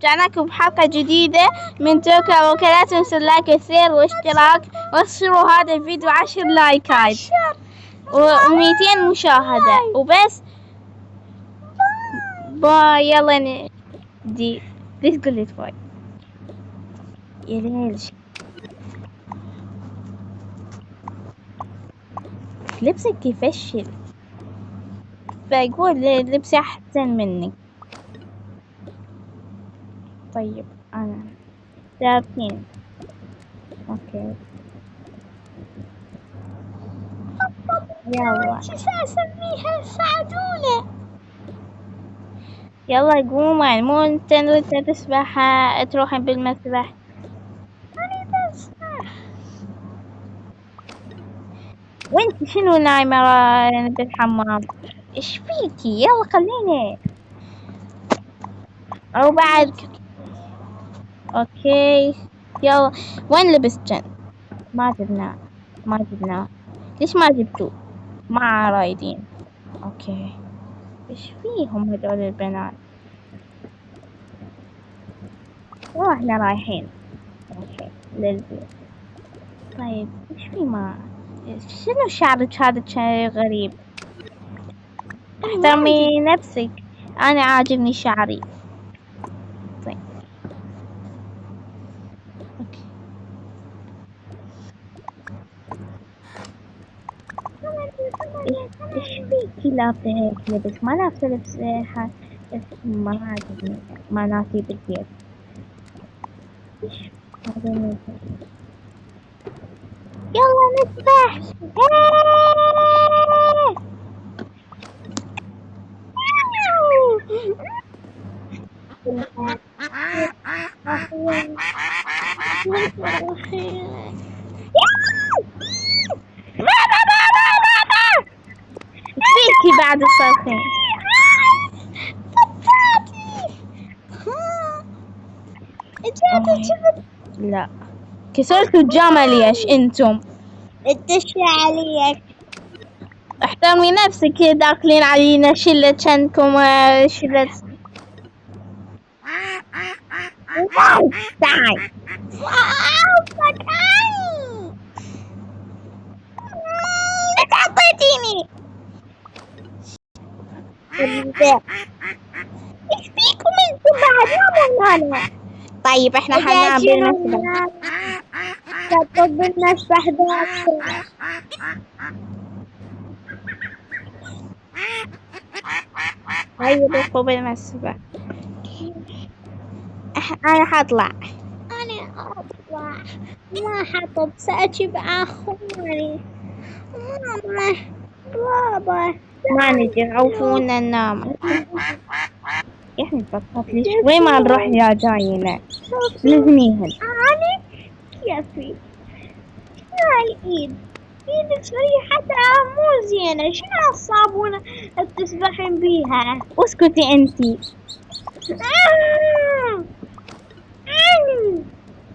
رجعناكم بحلقة جديدة من توكا ولا تنسوا اللايك والشير والاشتراك وصلوا هذا الفيديو 10 لايكات و200 مشاهدة وبس. باي يلا دي ليش قلت باي يا ليش لبسك يفشل فأقول لبسي أحسن منك. طيب أنا 30 أوكي يلا شو اسميها ساعدونا. يلا قومي مو انت تسبح تروحين بالمسبح. انا بسبح. وانت شنو نايمة بالحمام؟ ايش فيكي؟ يلا خليني او بعد اوكي يلا. وين لبستن؟ ما جبناه ليش ما جبتوه؟ ما رايدين. اوكي ايش فيهم هدول البنات؟ احنا رايحين اوكي للبيت. طيب ايش في ما شنو شعرك هذا شيء غريب؟ احترمي نفسك، انا عاجبني شعري. طيب اوكي ايش فيكي لابسة هيك لبس؟ ما لابسة لبس ما عاجبني ما ناسي بالبيت. ايش هذا الموضوع؟ يلا نسبح. فيكي بعد الصرخين؟ لا كسرتوا الجامع ليش انتم؟ اتشي عليك. احترمي نفسك داخلين علينا شلة كنكم شلة. تعال لا تعطيتيني. ايش فيكم انتم بعد يوم؟ طيب احنا حننام بالمسبح. تطب المسبح داخل. طيب ادخلوا بالمسبح. انا حطلع. انا اطلع ما حطب سأجيب اخواني. ماما بابا ما نجي عوفونا ننام. يعني بطلت ليش وين ما نروح يا جاينا لزميهن. انا كيفي هاي ايدك ريحتها مو زينة. شنو الصابونة تسبحين بيها؟ اسكتي انتي.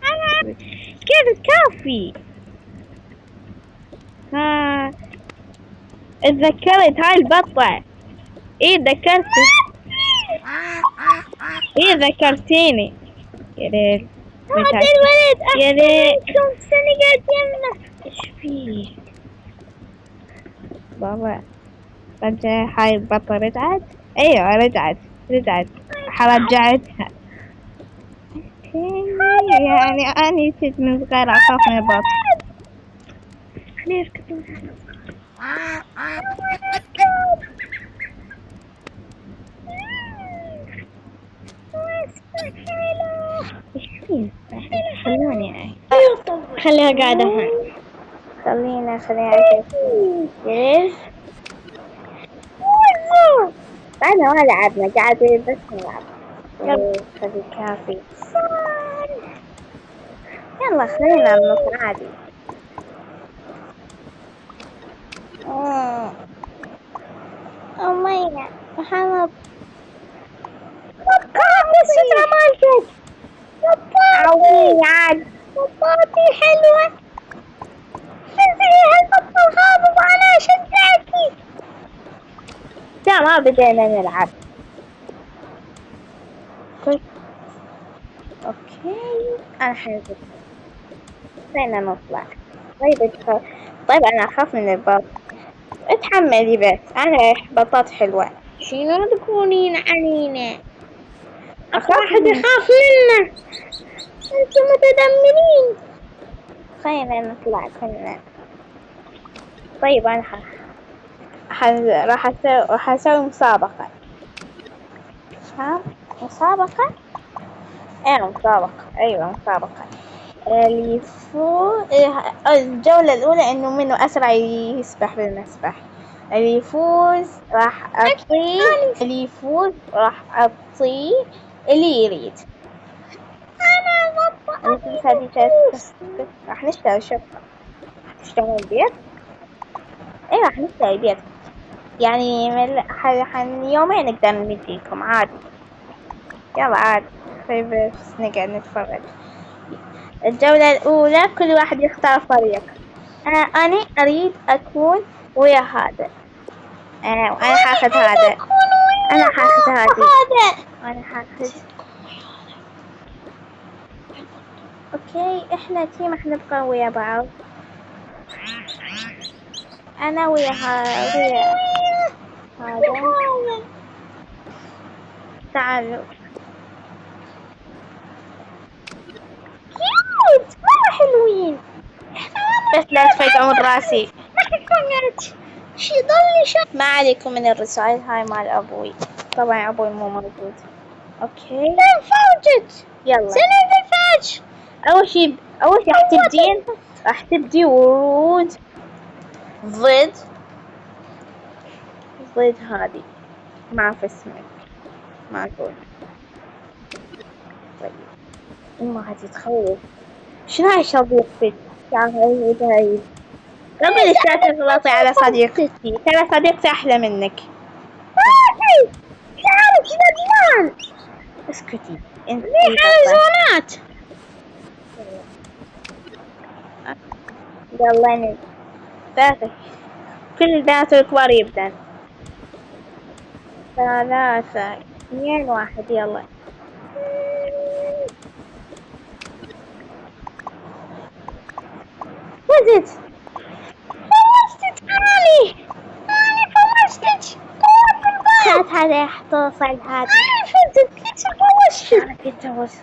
أنا كيف كافي. ها اتذكرت هاي البطة. ايه ذكرتيني يا ريت. هذا الولد يا ريت كم سنة قاعد يمنا. ايش فيه بابا؟ رجع هاي البطة رجعت. ايوه رجعت حرجعتها. يعني أنا كنت من صغيرة أخاف من البط. خليه يركض. إيش فيه؟ خلوني يعني خليها قاعدة هون. خليها ليش؟ أنا ما لعبنا قاعدة بس نلعب. خلي كافي. يلا خلينا نطلع عادي. أمي محمد السترة مالتك. عوي عاد بطاطي حلوة. شوفي هالبطة الغاضب وأنا شجعتي. لا ما بدينا نلعب. اوكي انا حنزل. خلينا نطلع. طيب انا اخاف من البط. اتحملي بس انا بطاط حلوة. شنو تكونين عنينة؟ أخاف واحد من- يخاف منه. انتم متدمرين. خلينا نطلع كلنا. طيب انا راح اسوي مسابقة. ها مسابقة؟ ايه مسابقة، ايوه مسابقة. اللي يفوز الجولة الأولى إنه منو أسرع يسبح بالمسبح. اللي يفوز راح أعطيه. اللي يفوز راح أعطيه اللي يريد. راح نشتري شقة. تشترون بيت؟ ايه راح نشتري بيت. يعني يومين نقدر نديكم عادي. يلا عادي. طيب بس نقعد نتفرج. الجولة الأولى كل واحد يختار فريق. أنا أريد أكون ويا هذا. وأنا حاخذ هذا. أنا حاخذ هذه. أنا حاخذ. أوكي إحنا تيم إحنا نبقى ويا بعض. أنا ويا هذا. تعالوا. كيوت مرة حلوين. بس لا تفجعون راسي. شي ضلي شو. ما عليكم من الرسائل هاي مال أبوي. طبعا أبوي مو موجود. أوكي فوجت. يلا. سنة الفجر. أول شي راح تبدي ورود ضد هذه. ما أعرف اسمك. ما أقول. طيب هذه تخوف. شنو هاي صديقتك؟ هاي قبل لا تغلطي على صديقتي. ترى صديقتي أحلى منك. تعرف ندمان. اسكتي انت. حيوانات. يلا ثلاثة. كل البنات الكبار يبدأ. 3 2 1 يلا. فزت. فوزتك علي. أنا فوزتك. كانت هذا يحتوصل هذا. أنا فزت. كنت فوزتك. أنا كنت أوصل.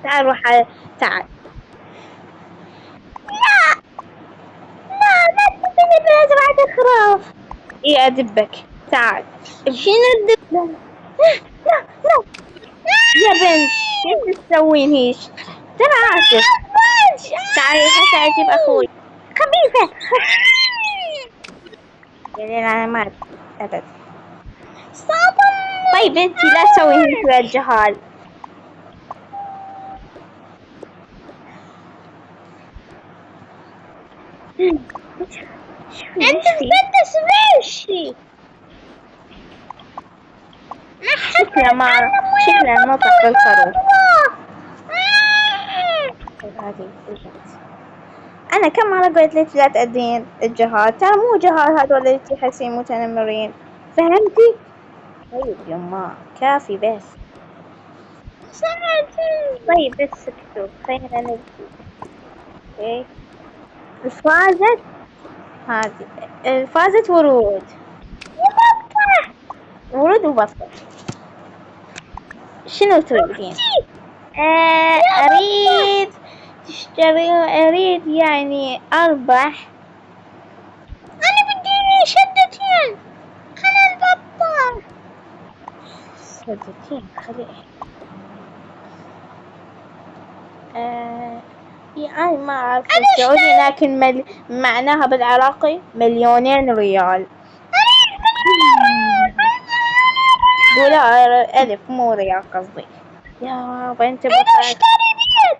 تعال روح تعال. لا تدبني بأزرع الخراف. إيه أدبك. تعال. شنو الدب؟ لا يا بنت كيف تسوين هيش؟ ترى آسف. تعالي حتى أجيب أخوي. خبيثة. يعني أنا ما أبد. صابون. طيب انتي لا تسوي مثل الجهال. انت تفتش ماشي. شكله نطق بالخروف. هذه أنا كم مرة قلت لك لا تأذين الجهال. ترى مو جهال هذول اللي تحسين متنمرين. فهمتي؟ طيب يما كافي بس. طيب بس سكتوا. خلينا نبدي. اوكي فازت ورود وبطة. شنو تريدين؟ أريد أريد يعني أربح. أنا بدي شدتين. أنا البطة. شدتين خليه. يعني ما أعرف السعودي لكن معناها بالعراقي 2,000,000 ريال. قولها ألف مو ريال قصدي. يا رب أنت اشتري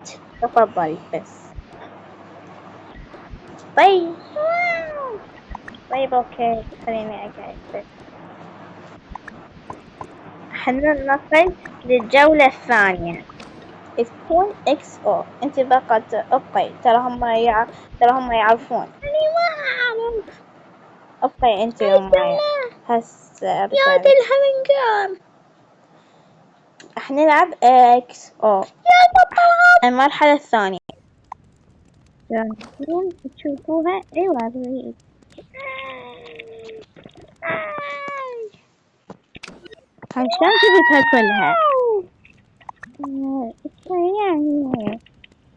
بيت. تفضلي بس. طيب أوكي خليني أقعد بس. نصل للجولة الثانية. تكون XO. أنت بقى أبقي. ترى هم يعرفون. أنا ما أعرف. أبقي أنت يوم هسه يا دي الهمنجان. راح نلعب اكس او يا بابا. المرحلة الثانية. جاهزين تشوفوها؟ ايوه أريد. هاي شلون جبتها كلها؟ يعني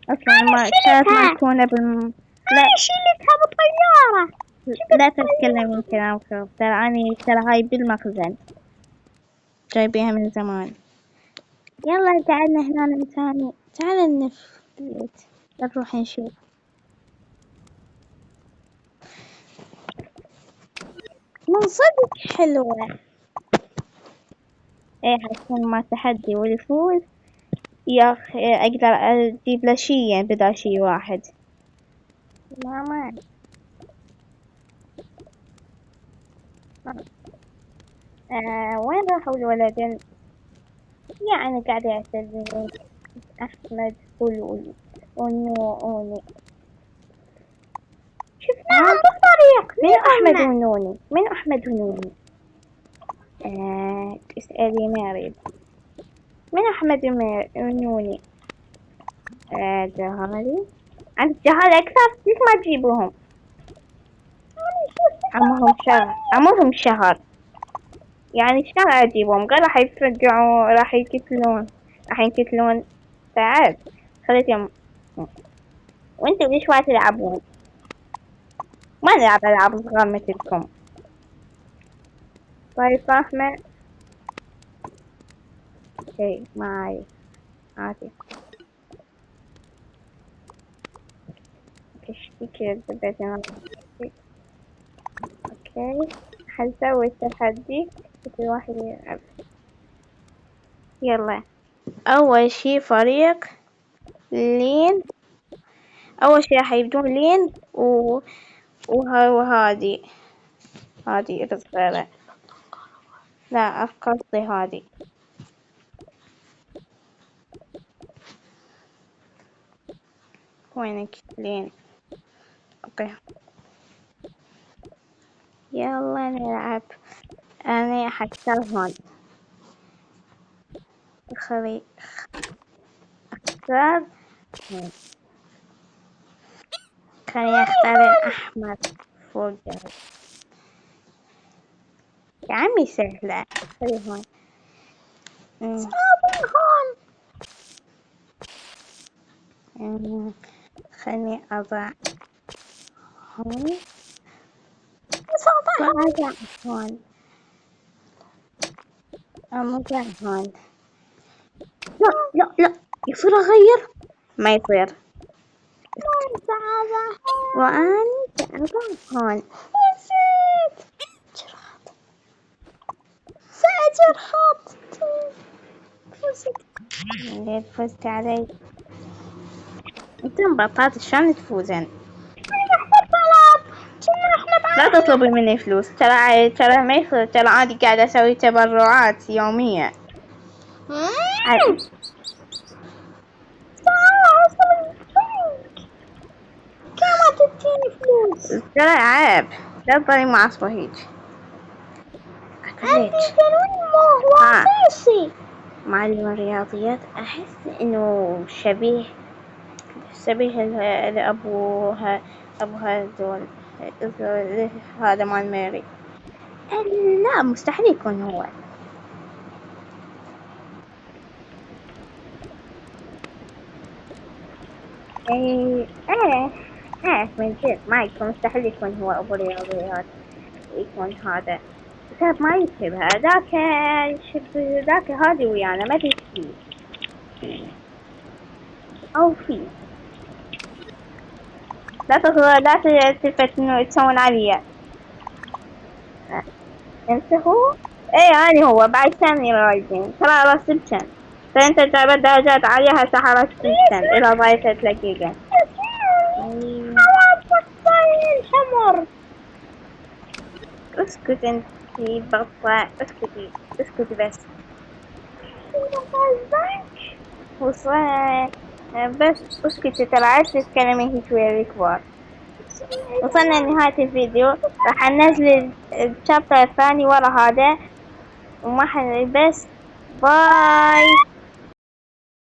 اوكي ما كانت مركونة لا شيلتها بالطيارة. لا تتكلمين كلام فوق، ترى اني هاي بالمخزن جايبيها من زمان. يلا تعالنا هنا مثاني، تعال نفلت نروح نشوف. من صدق حلوة. ايه حتكون ما تحدي والفوز يا اخي اقدر اجيب له شي بدل شي واحد. ماما وين راحوا الولدين؟ يعني قاعد يعتذرون. احمد ونوني شفناهم بالطريق. من احمد ونوني؟ من احمد ونوني؟ اسألي ماري. من احمد ونوني؟ جهالي. عند جهال اكثر، ليش ما تجيبوهم؟ عمرهم شهر يعني شلون اجيبهم؟ قال راح يترجعوا، راح ينكتلون تعب. خليتهم. وانتوا ليش ما تلعبون؟ ما نلعب العاب صغار مثلكم. طيب فاهمة. اوكي معي عادي. اشتكي كذا. اوكي حنسوي التحدي كل واحد يلعب. يلا اول شي فريق لين. اول شي راح يبدون لين وهذه الصغيرة. لا قصدي هذه. وينك لين؟ اوكي يلا نلعب. انا حختار هون. اختار خليني اختار الاحمر فوق. يا عمي سهلة. خلي هون. خليني اضع هون. وأضع هون. أضع هون. لا يصير أغير؟ ما يصير. وأنا أضع هون. سأجر خط. ليه فزت علي؟ انتم بطاط شلون تفوزن؟ لا تطلبي مني فلوس، ترى ما يصير، ترى عادي قاعدة أسوي تبرعات يومية. كم تديني فلوس؟ ترى عيب، لا تضلي معصبة هيج. عندي جنون مو اساسي. معلم الرياضيات أحس إنه شبيه لأبوها دول. هذا مال ماري. لا مستحيل يكون هو. ايه من جد ما يكون، مستحيل يكون هو ابو الرياضيات. يكون هذا كتاب ما يشبه ذاك. يشبه ذاك هذي ويانا ما تشبه. او في لا تفتنوا تسوون عليا. انت هو. ايه اني هو بعد ثاني رايدين ترى رسبتن. فانت جايبت درجات عالية هسه حركت جدا اذا ضايفت دقيقة. الحمر. اسكت انتي بطة، اسكتي بس. وصلنا بس اسكتي، ترى عايز تتكلمي هيك ويا الكبار. وصلنا لنهاية الفيديو. راح ننزل الشابتر الثاني ورا هذا. وما بس باي.